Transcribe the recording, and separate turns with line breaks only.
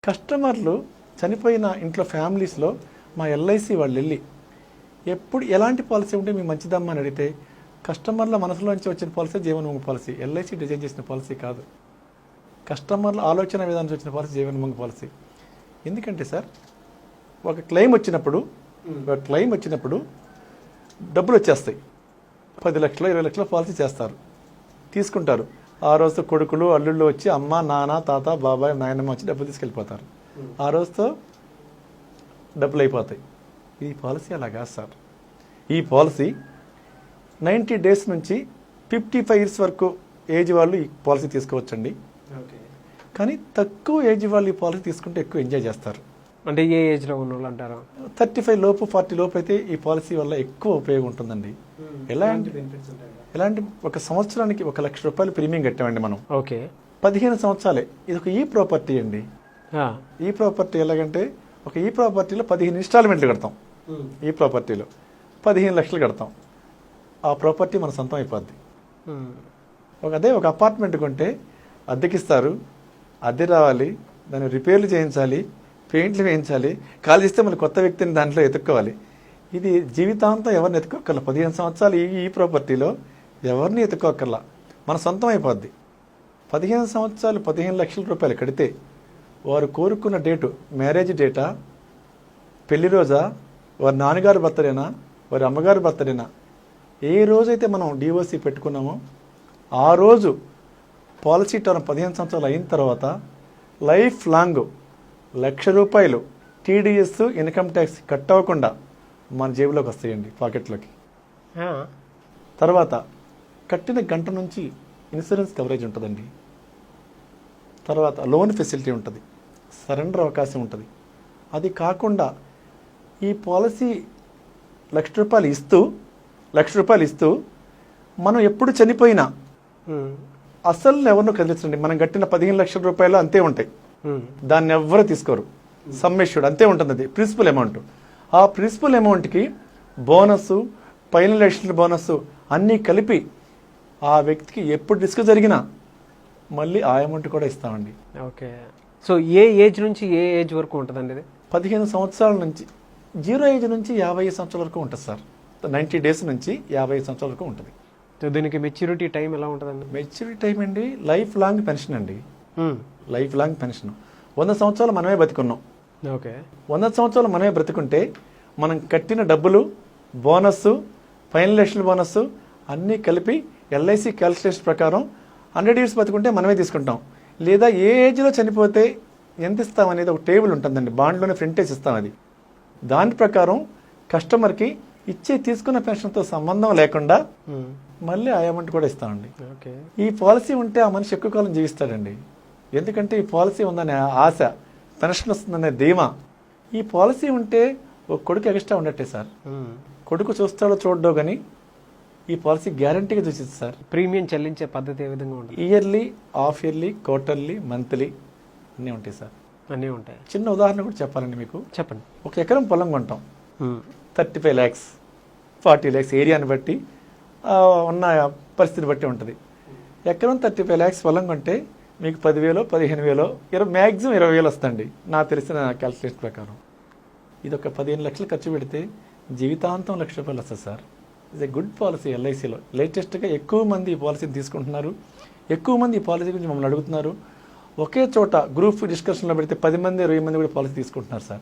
కస్టమర్లు చనిపోయిన ఇంట్లో ఫ్యామిలీస్లో మా ఎల్ఐసి వాళ్ళు వెళ్ళి ఎప్పుడు ఎలాంటి పాలసీ ఉంటే మీకు మంచిదమ్మా అని అడిగితే కస్టమర్ల మనసులోంచి వచ్చిన పాలసీ జీవనోముఖ పాలసీ. ఎల్ఐసి డిజైన్ చేసిన పాలసీ కాదు, కస్టమర్ల ఆలోచన విధానం వచ్చిన పాలసీ జీవనోముఖ పాలసీ. ఎందుకంటే సార్ ఒక క్లెయిమ్ వచ్చినప్పుడు డబ్బులు వచ్చేస్తాయి. 10 లక్షలు 20 లక్షల పాలసీ చేస్తారు, తీసుకుంటారు. ఆ రోజుతో కొడుకులు అల్లుళ్ళు వచ్చి అమ్మ నాన్న తాత బాబాయ్ నాయనమ్మ వచ్చి డబ్బులు తీసుకెళ్ళిపోతారు. ఆ రోజుతో డబ్బులు అయిపోతాయి. ఈ పాలసీ అలా కాదు సార్. ఈ పాలసీ 90 డేస్ నుంచి 55 ఇయర్స్ వరకు ఏజ్ వాళ్ళు ఈ పాలసీ తీసుకోవచ్చండి. కానీ తక్కువ ఏజ్ వాళ్ళు ఈ పాలసీ తీసుకుంటే ఎక్కువ ఎంజాయ్ చేస్తారు.
అంటే ఏ ఏజ్లో ఉన్న వాళ్ళు అంటారు?
35 లోపు 40 లోపు అయితే ఈ పాలసీ వల్ల ఎక్కువ ఉపయోగం ఉంటుందండి. ఎలాంటి ఒక సంవత్సరానికి 1 లక్ష రూపాయలు ప్రీమియం కట్టామండి మనం.
ఓకే,
15 సంవత్సరాలే. ఇది ఒక ఈ ప్రాపర్టీ అండి. ఈ ప్రాపర్టీ ఎలాగంటే ఒక ఈ ప్రాపర్టీలో 15 ఇన్స్టాల్మెంట్లు కడతాం. ఈ ప్రాపర్టీలో 15 లక్షలు కడతాం. ఆ ప్రాపర్టీ మన సొంతం అయిపోద్ది. అదే ఒక అపార్ట్మెంట్ కొంటే అద్దెకిస్తారు, అద్దె రావాలి, దాన్ని రిపేర్లు చేయించాలి, పెయింట్లు వేయించాలి, ఖాళీ చేస్తే మళ్ళీ కొత్త వ్యక్తిని దాంట్లో ఎత్తుక్కోవాలి. ఇది జీవితాంతం ఎవరిని ఎత్తుకోక్కర్లా. 15 సంవత్సరాలు ఈ ప్రాపర్టీలో ఎవరిని ఎత్తుకోక్కర్లా, మన సొంతం అయిపోద్ది. 15 సంవత్సరాలు 15 లక్షల రూపాయలు కడితే వారు కోరుకున్న డేటు, మ్యారేజ్ డేటా, పెళ్లి రోజా, వారి నాన్నగారి బర్త్డేనా, వారి అమ్మగారి బర్త్డేనా, ఏ రోజైతే మనం డివోసీ పెట్టుకున్నామో ఆ రోజు పాలసీ టర్మ్ 15 సంవత్సరాలు అయిన తర్వాత లైఫ్ లాంగ్ 1 లక్ష రూపాయలు టీడీఎస్ ఇన్కమ్ ట్యాక్స్ కట్ అవ్వకుండా మన జేబులోకి వస్తాయండి, పాకెట్లోకి. తర్వాత కట్టిన గంట నుంచి ఇన్సూరెన్స్ కవరేజ్ ఉంటుందండి. తర్వాత లోన్ ఫెసిలిటీ ఉంటుంది, సరెండర్ అవకాశం ఉంటుంది. అది కాకుండా ఈ పాలసీ 1 లక్ష రూపాయలు ఇస్తూ మనం ఎప్పుడు చనిపోయినా అసలు ఎవరినో కదిలించండి. మనం కట్టిన 15 లక్షల రూపాయలు అంతే ఉంటాయి, దాన్ని ఎవ్వరూ తీసుకోరు. సమ్మెష్యూడ్ అంతే ఉంటుంది. అది ప్రిన్సిపల్ అమౌంట్. ఆ ప్రిన్సిపల్ అమౌంట్కి బోనస్, పైన లక్షల బోనస్ అన్నీ కలిపి ఆ వ్యక్తికి ఎప్పుడు రిస్క్ జరిగినా మళ్ళీ ఆ అమౌంట్ కూడా ఇస్తామండి.
ఓకే, సో ఏ ఏజ్ నుంచి ఏ ఏజ్ వరకు ఉంటుందండి ఇది?
15 సంవత్సరాల నుంచి 0 ఏజ్ నుంచి 50 సంవత్సరాల వరకు ఉంటుంది సార్. 90 డేస్ నుంచి 50 సంవత్సరాల వరకు ఉంటుంది.
దీనికి మెచ్యూరిటీ టైం ఎలా ఉంటుందండి?
మెచ్యూరిటీ టైం అండి లైఫ్ లాంగ్ పెన్షన్ అండి. Life long pension. 100 సంవత్సరాలు మనమే బతికున్నాం.
ఓకే, 100
సంవత్సరాలు మనమే బ్రతుకుంటే మనం కట్టిన డబ్బులు, బోనస్, 5 లక్షల బోనస్ అన్నీ కలిపి ఎల్ఐసి క్యాల్కులేషన్ ప్రకారం 100 ఇయర్స్ బతుకుంటే మనమే తీసుకుంటాం. లేదా ఏ ఏజ్లో చనిపోతే ఎంత ఇస్తాం అనేది ఒక టేబుల్ ఉంటుందండి, బాండ్లోనే ఫ్రంటేజ్ ఇస్తాం. అది దాని ప్రకారం కస్టమర్కి తీసుకున్న పెన్షన్తో సంబంధం లేకుండా మళ్ళీ ఆ అమౌంట్ కూడా ఇస్తామండి. ఈ పాలసీ ఉంటే ఆ మనిషి ఎక్కువ కాలం జీవిస్తాడండి. ఎందుకంటే ఈ పాలసీ ఉందనే ఆశ, పెన్షన్ వస్తుందనే ధీమా. ఈ పాలసీ ఉంటే ఒక కొడుకు ఎక్స్ట్రా ఉండట్టే సార్. కొడుకు చూస్తాడో చూడడో కానీ ఈ పాలసీ గ్యారంటీగా చూసిద్ది సార్.
ప్రీమియం చెల్లించే పద్ధతి ఏ విధంగా ఉంటుంది?
Yearly, half yearly, quarterly, monthly అన్నీ ఉంటాయి సార్.
అన్నీ ఉంటాయి.
చిన్న ఉదాహరణ కూడా చెప్పాలండి మీకు.
చెప్పండి.
1 ఎకరం పొలం కొంటాం, 35 lakhs, 40 lakhs ఏరియాని బట్టి ఉన్న పరిస్థితిని బట్టి ఉంటుంది. ఎకరం 35 lakhs పొలం కొంటే మీకు 10,000, 15,000, మ్యాక్సిమం 20,000 వస్తుంది నాకు తెలిసిన క్యాల్కులేషన్ ప్రకారం. ఇది ఒక 15 లక్షలు ఖర్చు పెడితే జీవితాంతం 1 లక్ష రూపాయలు వస్తుంది సార్. ఇది గుడ్ పాలసీ. ఎల్ఐసిలో లేటెస్ట్గా ఎక్కువ మంది ఈ పాలసీని తీసుకుంటున్నారు, ఎక్కువ మంది ఈ పాలసీ గురించి మమ్మల్ని అడుగుతున్నారు. ఒకే చోట గ్రూప్ డిస్కషన్లో పెడితే 10 మంది 20 మంది కూడా పాలసీ తీసుకుంటున్నారు సార్.